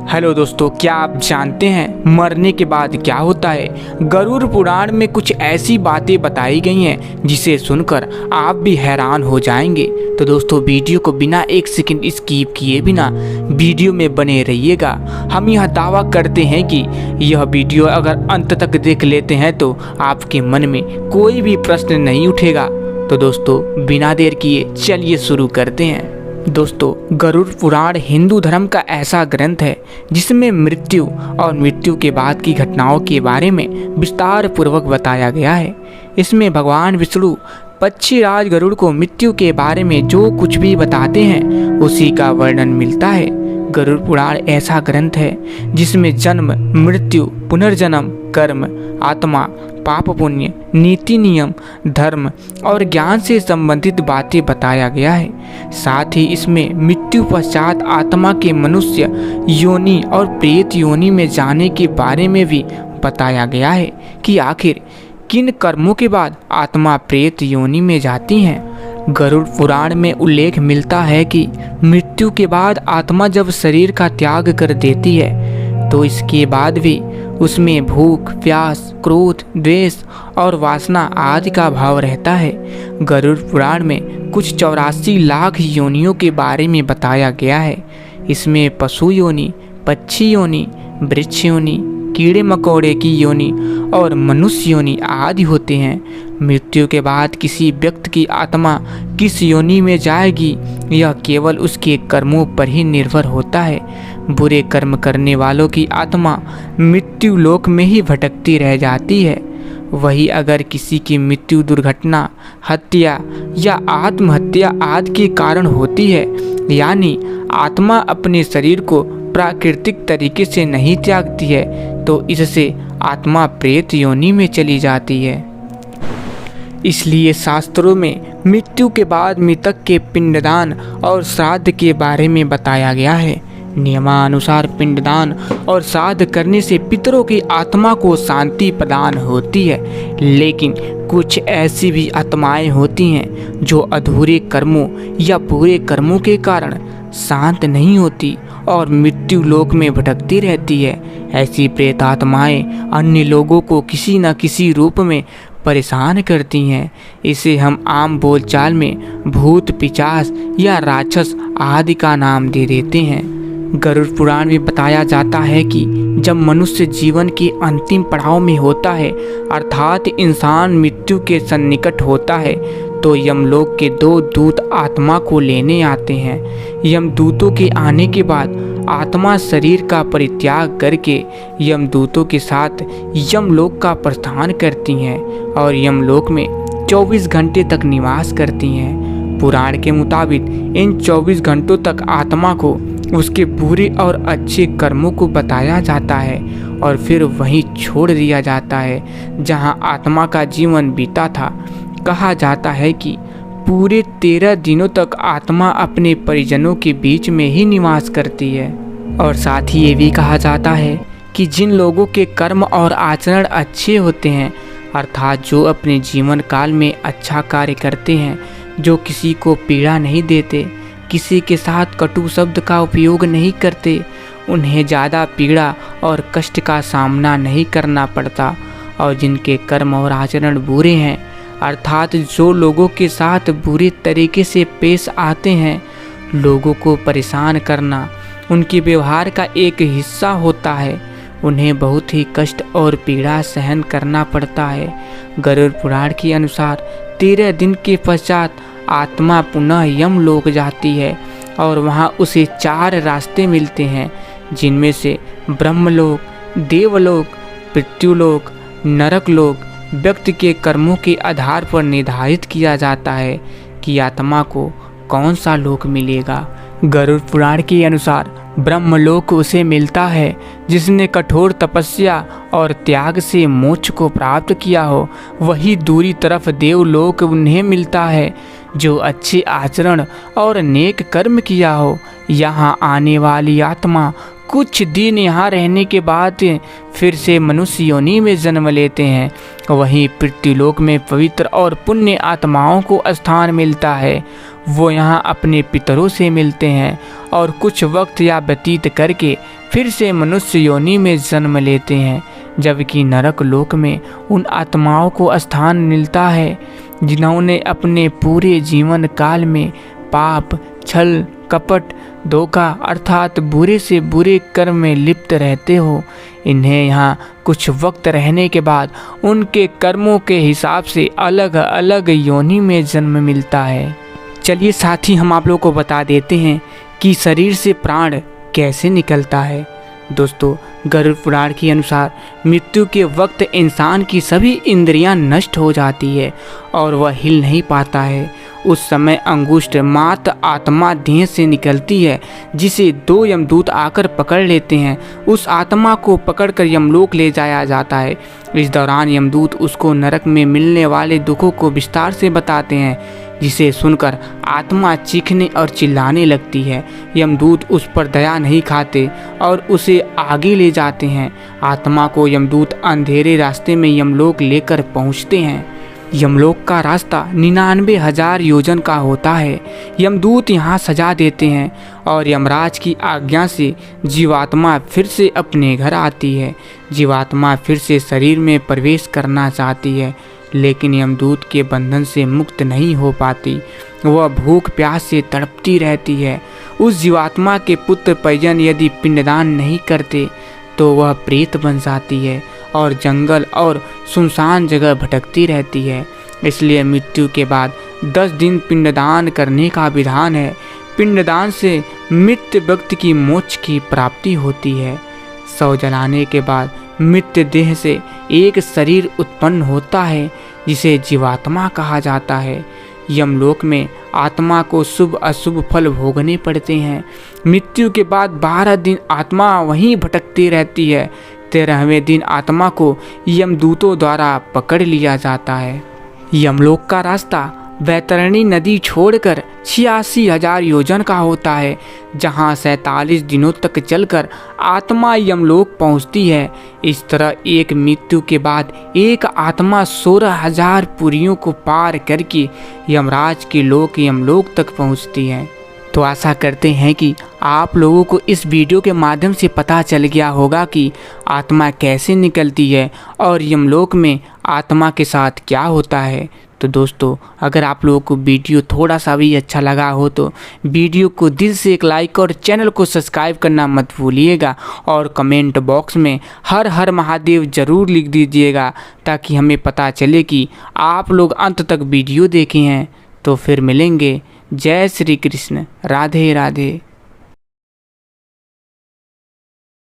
Hello दोस्तों, क्या आप जानते हैं मरने के बाद क्या होता है। गरुड़ पुराण में कुछ ऐसी बातें बताई गई हैं जिसे सुनकर आप भी हैरान हो जाएंगे। तो दोस्तों, वीडियो को बिना एक सेकंड स्किप किए बिना वीडियो में बने रहिएगा। हम यह दावा करते हैं कि यह वीडियो अगर अंत तक देख लेते हैं तो आपके मन में कोई भी प्रश्न नहीं उठेगा। तो दोस्तों, बिना देर किए चलिए शुरू करते हैं। दोस्तों, गरुड़ पुराण हिंदू धर्म का ऐसा ग्रंथ है जिसमें मृत्यु और मृत्यु के बाद की घटनाओं के बारे में विस्तार पूर्वक बताया गया है। इसमें भगवान विष्णु पक्षीराज गरुड़ को मृत्यु के बारे में जो कुछ भी बताते हैं उसी का वर्णन मिलता है। गरुड़ पुराण ऐसा ग्रंथ है जिसमें जन्म, मृत्यु, पुनर्जन्म, कर्म, आत्मा, पाप पुण्य, नीति नियम, धर्म और ज्ञान से संबंधित बातें बताया गया है। साथ ही इसमें मृत्यु पश्चात आत्मा के मनुष्य योनि और प्रेत योनि में जाने के बारे में भी बताया गया है कि आखिर किन कर्मों के बाद आत्मा प्रेत योनि में जाती हैं। गरुड़ पुराण में उल्लेख मिलता है कि मृत्यु के बाद आत्मा जब शरीर का त्याग कर देती है तो इसके बाद भी उसमें भूख, प्यास, क्रोध, द्वेष और वासना आदि का भाव रहता है। गरुड़ पुराण में कुछ 84 लाख योनियों के बारे में बताया गया है। इसमें पशु योनि, पक्षी योनि, वृक्ष योनि, कीड़े मकोड़े की योनि और मनुष्य योनि आदि होते हैं। मृत्यु के बाद किसी व्यक्ति की आत्मा किस योनि में जाएगी यह केवल उसके कर्मों पर ही निर्भर होता है। बुरे कर्म करने वालों की आत्मा मृत्यु लोक में ही भटकती रह जाती है। वही अगर किसी की मृत्यु दुर्घटना, हत्या या आत्महत्या आदि के कारण होती है, यानी आत्मा अपने शरीर को प्राकृतिक तरीके से नहीं त्यागती है, तो इससे आत्मा प्रेत योनि में चली जाती है। इसलिए शास्त्रों में मृत्यु के बाद मृतक के पिंडदान और श्राद्ध के बारे में बताया गया है। नियमानुसार पिंडदान और श्राद्ध करने से पितरों की आत्मा को शांति प्रदान होती है, लेकिन कुछ ऐसी भी आत्माएं होती हैं जो अधूरे कर्मों या बुरे कर्मों के कारण शांत नहीं होती और मृत्यु लोक में भटकती रहती है। ऐसी प्रेत आत्माएं अन्य लोगों को किसी न किसी रूप में परेशान करती हैं। इसे हम आम बोलचाल में भूत, पिशाच या राक्षस आदि का नाम दे देते हैं। गरुड़ पुराण में बताया जाता है कि जब मनुष्य जीवन के अंतिम पड़ाव में होता है, अर्थात इंसान मृत्यु के सन्निकट होता है, तो यमलोक के 2 दूत आत्मा को लेने आते हैं। यमदूतों के आने के बाद आत्मा शरीर का परित्याग करके यमदूतों के साथ यमलोक का प्रस्थान करती हैं और यमलोक में 24 घंटे तक निवास करती हैं। पुराण के मुताबिक इन 24 घंटों तक आत्मा को उसके बुरे और अच्छे कर्मों को बताया जाता है और फिर वहीं छोड़ दिया जाता है जहां आत्मा का जीवन बीता था। कहा जाता है कि पूरे 13 दिनों तक आत्मा अपने परिजनों के बीच में ही निवास करती है। और साथ ही ये भी कहा जाता है कि जिन लोगों के कर्म और आचरण अच्छे होते हैं, अर्थात जो अपने जीवन काल में अच्छा कार्य करते हैं, जो किसी को पीड़ा नहीं देते, किसी के साथ कटु शब्द का उपयोग नहीं करते, उन्हें ज़्यादा पीड़ा और कष्ट का सामना नहीं करना पड़ता। और जिनके कर्म और आचरण बुरे हैं, अर्थात जो लोगों के साथ बुरे तरीके से पेश आते हैं, लोगों को परेशान करना उनके व्यवहार का एक हिस्सा होता है, उन्हें बहुत ही कष्ट और पीड़ा सहन करना पड़ता है। गरुड़ पुराण के अनुसार 13 दिन के पश्चात आत्मा पुनः यमलोक जाती है और वहाँ उसे 4 रास्ते मिलते हैं, जिनमें से ब्रह्मलोक, देवलोक, पृथ्वीलोक, नरकलोक व्यक्ति के कर्मों के आधार पर निर्धारित किया जाता है कि आत्मा को कौन सा लोक मिलेगा। गरुड़ पुराण के अनुसार ब्रह्मलोक उसे मिलता है जिसने कठोर तपस्या और त्याग से मोक्ष को प्राप्त किया हो। वही दूरी तरफ देवलोक उन्हें मिलता है जो अच्छे आचरण और नेक कर्म किया हो। यहाँ आने वाली आत्मा कुछ दिन यहाँ रहने के बाद फिर से मनुष्य योनि में जन्म लेते हैं। वहीं पृथ्वीलोक में पवित्र और पुण्य आत्माओं को स्थान मिलता है। वो यहाँ अपने पितरों से मिलते हैं और कुछ वक्त या व्यतीत करके फिर से मनुष्य योनि में जन्म लेते हैं, जबकि नरक लोक में उन आत्माओं को स्थान मिलता है जिन्होंने अपने पूरे जीवन काल में पाप, छल, कपट, धोखा अर्थात बुरे से बुरे कर्म में लिप्त रहते हो। इन्हें यहाँ कुछ वक्त रहने के बाद उनके कर्मों के हिसाब से अलग अलग योनि में जन्म मिलता है। चलिए साथी, हम आप लोगों को बता देते हैं कि शरीर से प्राण कैसे निकलता है। दोस्तों, गरुड़ पुराण के अनुसार मृत्यु के वक्त इंसान की सभी इंद्रियां नष्ट हो जाती है और वह हिल नहीं पाता है। उस समय अंगुष्ठ मात्र आत्मा देह से निकलती है, जिसे 2 यमदूत आकर पकड़ लेते हैं। उस आत्मा को पकड़कर यमलोक ले जाया जाता है। इस दौरान यमदूत उसको नरक में मिलने वाले दुखों को विस्तार से बताते हैं, जिसे सुनकर आत्मा चीखने और चिल्लाने लगती है। यमदूत उस पर दया नहीं खाते और उसे आगे ले जाते हैं। आत्मा को यमदूत अंधेरे रास्ते में यमलोक लेकर पहुंचते हैं। यमलोक का रास्ता 99,000 योजन का होता है। यमदूत यहाँ सजा देते हैं और यमराज की आज्ञा से जीवात्मा फिर से अपने घर आती है। जीवात्मा फिर से शरीर में प्रवेश करना चाहती है, लेकिन यमदूत के बंधन से मुक्त नहीं हो पाती। वह भूख प्यास से तड़पती रहती है। उस जीवात्मा के पुत्र परिजन यदि पिंडदान नहीं करते तो वह प्रेत बन जाती है और जंगल और सुनसान जगह भटकती रहती है। इसलिए मृत्यु के बाद 10 दिन पिंडदान करने का विधान है। पिंडदान से मृत व्यक्ति की मोक्ष की प्राप्ति होती है। शव जलाने के बाद मृत देह से एक शरीर उत्पन्न होता है, जिसे जीवात्मा कहा जाता है। यमलोक में आत्मा को शुभ अशुभ फल भोगने पड़ते हैं। मृत्यु के बाद 12 दिन आत्मा वहीं भटकती रहती है। 13वें दिन आत्मा को यमदूतों द्वारा पकड़ लिया जाता है। यमलोक का रास्ता वैतरणी नदी छोड़कर 86,000 योजन का होता है, जहां 47 दिनों तक चलकर आत्मा यमलोक पहुंचती है। इस तरह एक मृत्यु के बाद एक आत्मा 16,000 पुरियों को पार करके यमराज के लोक यमलोक तक पहुंचती है। तो आशा करते हैं कि आप लोगों को इस वीडियो के माध्यम से पता चल गया होगा कि आत्मा कैसे निकलती है और यमलोक में आत्मा के साथ क्या होता है। तो दोस्तों, अगर आप लोगों को वीडियो थोड़ा सा भी अच्छा लगा हो तो वीडियो को दिल से एक लाइक और चैनल को सब्सक्राइब करना मत भूलिएगा और कमेंट बॉक्स में हर हर महादेव ज़रूर लिख दीजिएगा, ताकि हमें पता चले कि आप लोग अंत तक वीडियो देखे हैं। तो फिर मिलेंगे। जय श्री कृष्ण। राधे राधे।